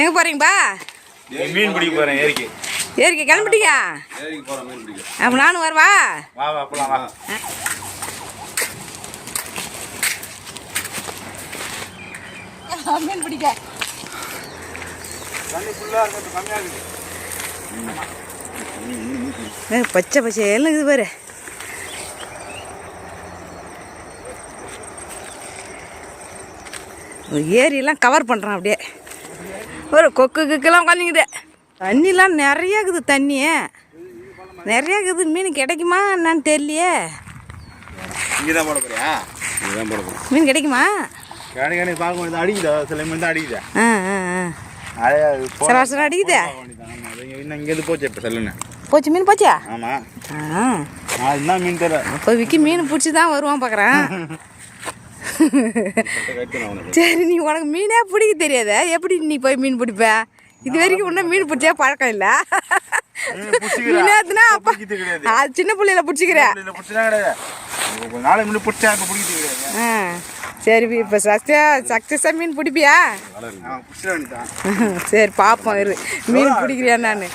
எங்கே போகிறீங்கப்பா? மீன் பிடிக்க போகிறேன். ஏரிக்கு கிளம்பிட்டீங்க? ஏரிக்கு போகிறேன் மீன் பிடிக்க. அப்போ நானும் வரவா? வா வா போலாம் வா. மீன் பிடிக்க தண்ணி ஃபுல்லாக இருக்கிறது கம்மியாக இருக்குது. பச்சை பச்சைன்னு இருக்குது பாரு. ஏரியெல்லாம் கவர் பண்ணுறான் அப்படியே. ஒரு கொக்கு கிக்கெல்லாம் உட்காந்துக்குது. தண்ணிலாம் நிறையா இருக்குது. தண்ணி நிறையா இருக்குது. மீன் கிடைக்குமா என்னன்னு தெரியலையே. இங்கே தான் போட போறியா? இங்கே தான் போட போகிறேன். மீன் கிடைக்குமா? கிடைக்க பார்க்க அடிக்குதா? சில மீன் தான் அடிக்குதா? சில வருஷம் அடிக்குதா? இன்னும் இங்கேருந்து போச்சு. இப்போ சொல்லுண்ணே போச்சு. மீன் போச்சா? ஆமாம். என்ன மீன் தெரியல. இப்போ விக்கி மீன் பிடிச்சி தான் வருவான் பார்க்குறேன். சரி, நீ உனக்கு மீனே பிடிக்க தெரியாத, எப்படி நீ போய் மீன் பிடிப்ப? இது வரைக்கும் இன்னும் மீன் பிடிச்சா பழக்கம் இல்லை. மீனாத்துனா அப்பா அது சின்ன பிள்ளையில பிடிச்சிக்கிறேன். சரி, இப்போ சக்ஸஸாக மீன் பிடிப்பியா? சரி பார்ப்போம் இரு, மீன் பிடிக்கிறியா நான்.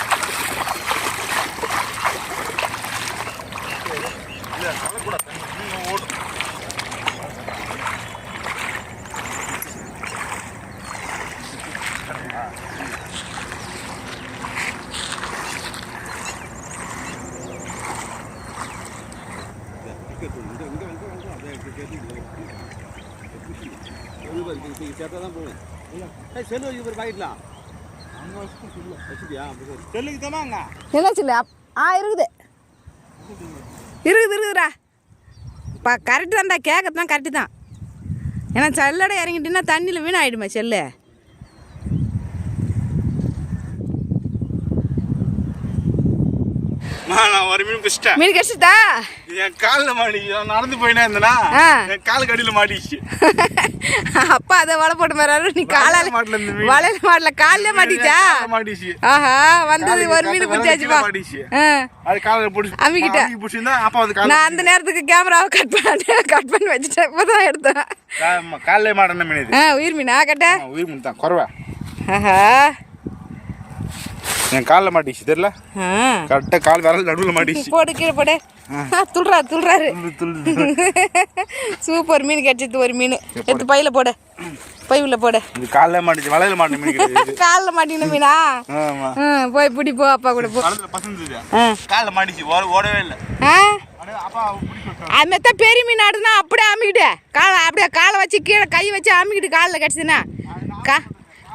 இருக்குதுடா. கரெக்டு தான்டா, கேட்கறதுதான் கரெக்டு தான். ஏன்னா செல்லோட இறங்கிட்டீங்கன்னா தண்ணியில் வீண் ஆகிடுமா செல்லு. நான் ஒரு மீன் பிடிச்சிட்டேன். மீன் கிடைச்சிட்டா? என் காலில் மாட்டிச்சு. நடந்து போயினா இருந்தேன்னா என் காலுக்கு அடியில் மாட்டிச்சு. அப்பா அதை வலை போட்டு மாறாரு. நீ காலால வலையில மாட்டல, காலிலே மாட்டிச்சா? மாட்டிச்சு. ஆஹா, வந்தது ஒரு மீன் பிடிச்சாச்சுப்பா. அது காலில் பிடிச்சி அம்மிக்கிட்ட பிடிச்சிருந்தா அப்பா வந்து நான் அந்த நேரத்துக்கு கேமராவை கட் பண்ணி வச்சுட்டேன். இப்போதான் எடுத்தேன். காலிலே மாட்டின மீன் இது. உயிர் மீனா கட்ட? உயிர் மீன் தான். குறவா. ஆஹா, என் காலில் மாட்டிச்சு தெரியல. கரெக்டாக கால் விரல் நடுவில் மாட்டிச்சு. போடு கீழே போடு. துள்றாரு. சூப்பர் மீன் கிடைச்சது. ஒரு மீன் எடுத்து பையில போடு, பையில போடு. இது காலில் மாட்டிச்சு. வலையில மாட்டின மீன். காலில் மாட்டின மீனா? போய் பிடி போ, அப்பா கூட போ. காலில் மாட்டிச்சு, ஓடவே இல்லை. அது மாதிரி பெரிய மீன் ஆடுனா அப்படியே அமிக்கிட்டு அப்படியே காலை வச்சு கீழே கை வச்சு அமிக்கிட்டு காலில் கிடச்சிதுன்னா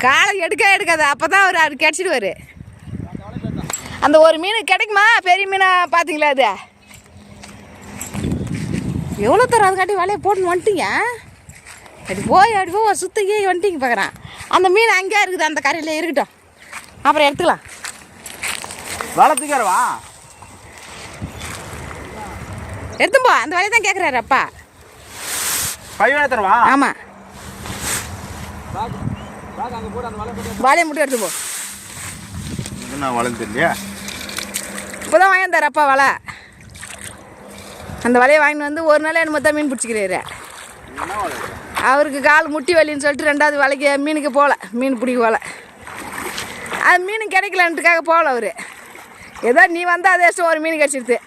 காலை எடுக்காது. அப்போதான் அவர் கிடச்சிடுவார். அந்த ஒரு மீன் கிடைக்குமா? பெரிய மீனா பார்த்தீங்களா? அது எவ்வளோ தரம்? அதுக்காட்டி வலையை போட்டுன்னு வந்துட்டீங்க. அப்படி போய் ஒரு சுத்தக்கே வந்துட்டீங்க பார்க்குறான். அந்த மீன் அங்கேயே இருக்குது, அந்த கரையில் இருக்கட்டும், அப்புறம் எடுத்துக்கலாம். வளர்த்துக்காரவா எடுத்துப்போ. அந்த வலையை தான் கேட்குறாரு அப்பா. தருவா? ஆமாம், வலையை மட்டும் எடுத்துப்போ. என்ன வளர்ந்து இல்லையா? இப்போதான் வாங்கி தர அப்பா வலை. அந்த வலையை வாங்கிட்டு வந்து ஒரு நாள் என்ன மொத்தம் மீன் பிடிச்சிக்கிறாரு. அவருக்கு கால் முட்டி வலின்னு சொல்லிட்டு ரெண்டாவது வலைக்கு மீனுக்கு போகல, மீன் பிடிக்க போகல. அது மீன் கிடைக்கலன்ட்டுக்காக போகல அவர். ஏதோ நீ வந்து அதே ஒரு மீன் கிடச்சிடுது.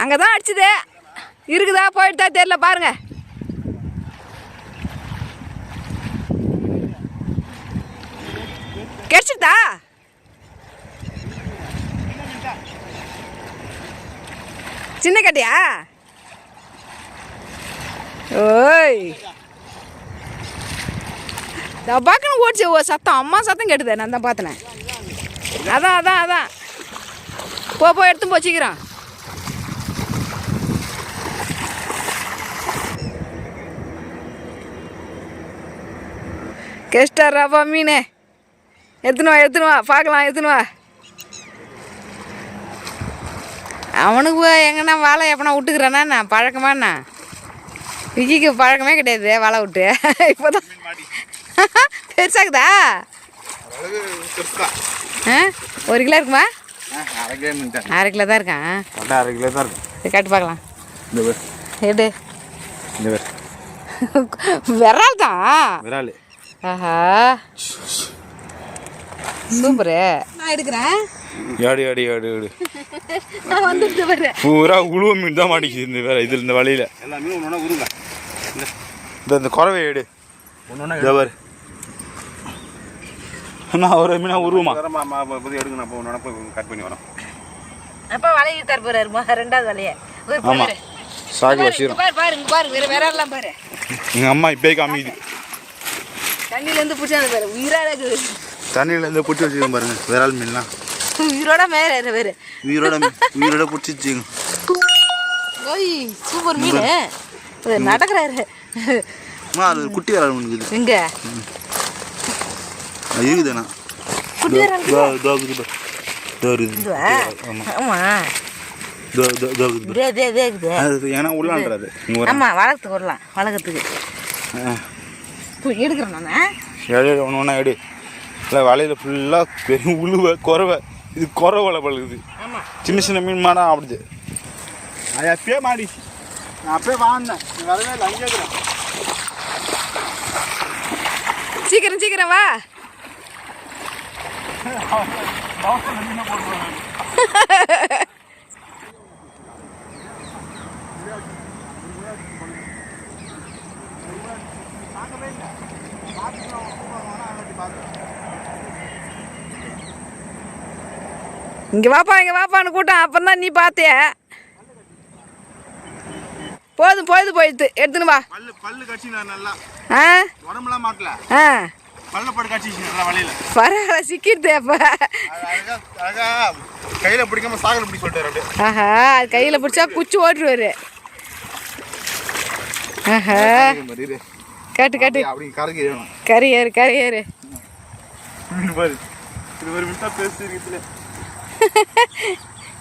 அங்கே தான் அடிச்சுது. இருக்குதா போயிட்டா தெரியல, பாருங்க. கிடைச்சிட்டா? சின்ன கட்டியா? ஓய், பார்க்கணும் ஓடிச்சு. சத்தம், அம்மா சத்தம் கேட்டுது. நான் தான் பார்த்தேன். அதான் போ எடுத்து போச்சுக்கிறான். கெஸ்டாராப்பா மீன் எடுத்துன்னு வா பார்க்கலாம். எடுத்துன்னு வா. அவனுக்கு எங்கன்னா வாழை எப்பனா விட்டுக்கிறானா? நான் பழக்கமாண்ணா விக்கிக்கு பழக்கமே கிடையாது வாழை விட்டு. இப்போதான் பெருசாகுதா? 1 கிலோ இருக்குமா? அரை கிலோ தான் இருக்கான். அரை கிலோ தான் இருக்கும். காட்டு பார்க்கலாம். இந்த பேர் எடு. இந்த பேர் விரால் தான். விரால். ஆஹா சூப்பரு. நான் எடுக்கிறேன். ஏடு ஏடு ஏடு ஏடு. நான் வந்துட்டு வரேன். பூரா உழுவ மீன் தான் மாட்டிக்குது இந்த வேற இதில் இந்த வழியில். எல்லா மீனும் ஒன்று உருங்க. இந்த குறவை எடு ஒன்று பாரு. நான் ஒரு மீனா உருவமா எடுக்கணும். அப்போ ஒன்று போய் கட் பண்ணி வரோம். அப்போ வலையை தரப்போறாருமா ரெண்டாவது வலையை. ஆமாம் சாக்கு வச்சிடும். பாருங்க பாருங்க விரலாம் பாரு. எங்கள் அம்மா இப்போயே காமிக்குது. தண்ணியிலேருந்து பிடிச்சாது பாரு உயிராக இருக்குது. தண்ணியிலேருந்து பிடிச்சி வச்சுக்கோங்க பாருங்க விரால் மீன்லாம். உயிரோட மேலே வேறு உயிரோட பிடிச்சி வச்சுக்கோங்க. ஓய் சூப்பர் மீன் நடக்கிறாரு. அது குட்டி விரால் இருக்குது. எங்க இருக்குதுண்ணா குட்டி விரால். ஏன்னா உள்ளான்றாரு. ஆமாம் வளர்த்துக்கு விடலாம் வளர்க்கறதுக்கு எடுக்கிறேன் நான். ஒன்று ஒன்றா எடு. இல்லை வலையில் ஃபுல்லாக பெரிய உழுவை குறவை. இது குறவை வலை பழகுது. சின்ன சின்ன மீன் மாடா ஆடுது. அது அப்பயே மாடிச்சு. நான் அப்பயே வாழ்ந்தேன். நீ வரவே இல்லை. அங்கே இருக்கிறேன். சீக்கிரம் சீக்கிரம் வா. இங்கே வாப்பான்னு கூட்டம். அப்போ தான் நீ பார்த்திய. போதும் போயிடுது எடுத்துன்னு வா. பல்லு கட்சி நல்லா. உடம்புலாம் மாட்டல. பல்லப்படு கட்சி நல்லா வலையில. பரவாயில்ல சிக்கிடுது. அப்போ கையில் பிடிக்காம சாகல பிடி சொல்லிட்டாரு அப்படியே. ஆஹா அது கையில் பிடிச்சா குச்சி ஓட்டுருவாரு. ஆஹா காட்டு அப்படி கறி ஏறு. பாரு இது ஒரு மிட்டா பேசி இருக்குதுல.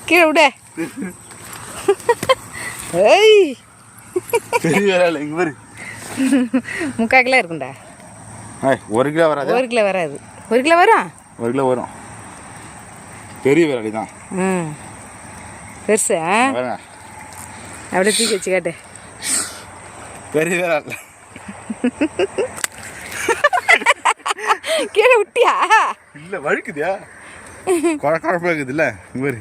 கீழே விட. ஏய் பெரிய விரால் இங்கே பாரு. 3/4 கிலோ இருக்குண்டா. 1 கிலோ வராது. 1 கிலோ வராது. 1 கிலோ வரும். 1 கிலோ வரும். பெரிய விராலி தான். பெருசா அப்படியே தூக்கி வச்சு காட்டு. பெரிய விரால். கீழே விட்டியா? இல்லை வழுக்குதியா குழப்பா இருக்குதுல்ல. இவர்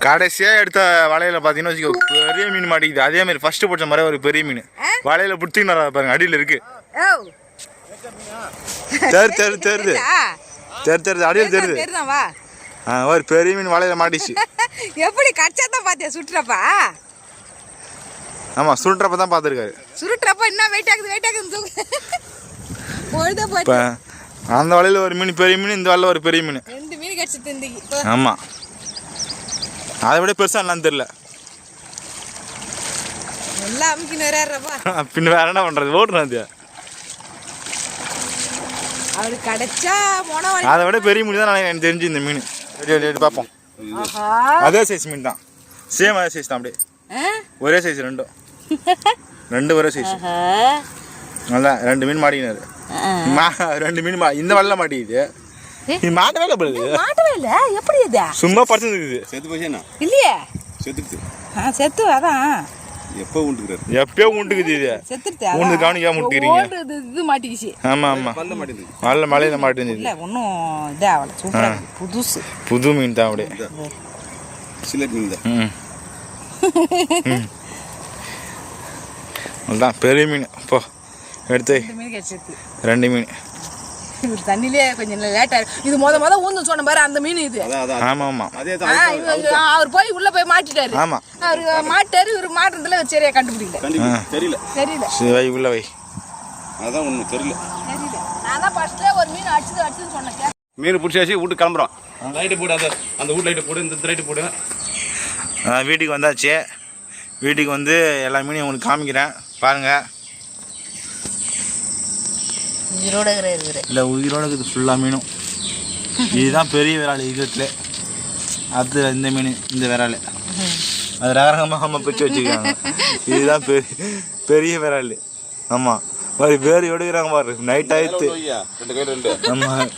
கடைசியாக எடுத்த வலையில் பார்த்தீங்கன்னா வச்சுக்கோ பெரிய மீன் மாட்டிக்குது. அதே மாதிரி ஃபர்ஸ்ட் பிடிச்ச மாதிரி ஒரு பெரிய மீன் வலையில் பிடிச்சின்னு வர பாருங்க. அடியில் இருக்கு. தெரியுது அடியில் தெரியுது. ஒரு பெரிய மீன் வலையில் மாட்டிச்சு. எப்படி கச்சா தான் பார்த்தியா சுட்டுறப்பா? ஆமாம் சுருட்டுறப்ப தான் பார்த்துருக்காரு. சுருட்டுறப்ப என்ன வெயிட் ஆகுது. இப்போ அந்த வலையில் ஒரு மீன் பெரிய மீன், இந்த வலையில் ஒரு பெரிய மீன். 2 மீன் கடிச்சிட்டு. ஆமாம் அதை விட பெருசாக என்னன்னு தெரியல. பின்ன வேற என்ன பண்ணுறது ஓட்டுறது. அதை விட பெரிய மீன் தான் எனக்கு தெரிஞ்சு இந்த மீன். பார்ப்போம். அதே சைஸ் மீன் தான். சேம் அதே சைஸ் தான். அப்படியே ஒரே சைஸ். ரெண்டு ஒரே சைஸ். அதான் 2 மீன் மாட்டிக்கினாரு. 2 மீன் இந்த வலையில் மாட்டிக்குது. நீ மாட்டவே இல்லை. எப்படி இது சும்மா படுத்துருக்குது. செத்து போச்சேண்ணா இல்லையே. செத்து அதான் எப்பயோ உண்டுக்குது. இது உண்டு கவனிக்காம முட்டுக்கிறீங்க. இது மாட்டிக்கிச்சு. ஆமாம் மலையில மாட்டிருந்துச்சு. இல்லை ஒன்றும் இதாகல. சூப்பராக புது மீன் தான். அப்படியே அதுதான் பெரிய மீன். இப்போ எடுத்து 2 மீன். தண்ணிலே கொஞ்சம் லேட்டா இது முத ஊந்து சொன்ன பாரு அந்த மீன் இது. ஆமாம் அவர் போய் உள்ள போய் மாட்டிட்டாரு. ஆமாம் அவரு மாட்டாரு. இவரு மாட்டுறதுல சரியா கண்டுபிடிக்கல. தெரியல வை உள்ள வை. அதான் ஒன்றும் தெரியல. நான் தான் ஃபர்ஸ்ட்ல ஒரு மீன் அடிச்சுன்னு சொன்னேன். மீன் பிடிச்சாச்சு வீட்டுக்கு கிளம்புறோம். லைட்டு போடு. அந்த வீட்டு லைட்டு போடு. இந்த லைட்டு போடு. வீட்டுக்கு வந்தாச்சு. வீட்டுக்கு வந்து எல்லா மீனையும் உங்களுக்கு காமிக்கிறேன் பாருங்கள். உயிரோட இருக்குது. இல்லை உயிரோட இருக்குது ஃபுல்லாக மீனும். இதுதான் பெரிய விரால் இருக்கிறதுல. அது இந்த மீன் இந்த விரால் அது ரகரகமாக பிடிச்சி வச்சுக்கிறாங்க. இதுதான் பெரிய விரால். ஆமாம் வேறு எடுக்கிறாங்க பாரு. நைட் ஆயிடுத்து. ஆமாம்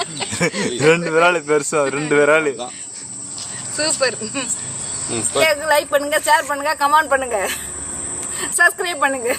2 விரால் பெருசா 2 விரால். சூப்பர். லைக் பண்ணுங்க, ஷேர் பண்ணுங்க, கமெண்ட் பண்ணுங்க, சப்ஸ்கிரைப் பண்ணுங்க.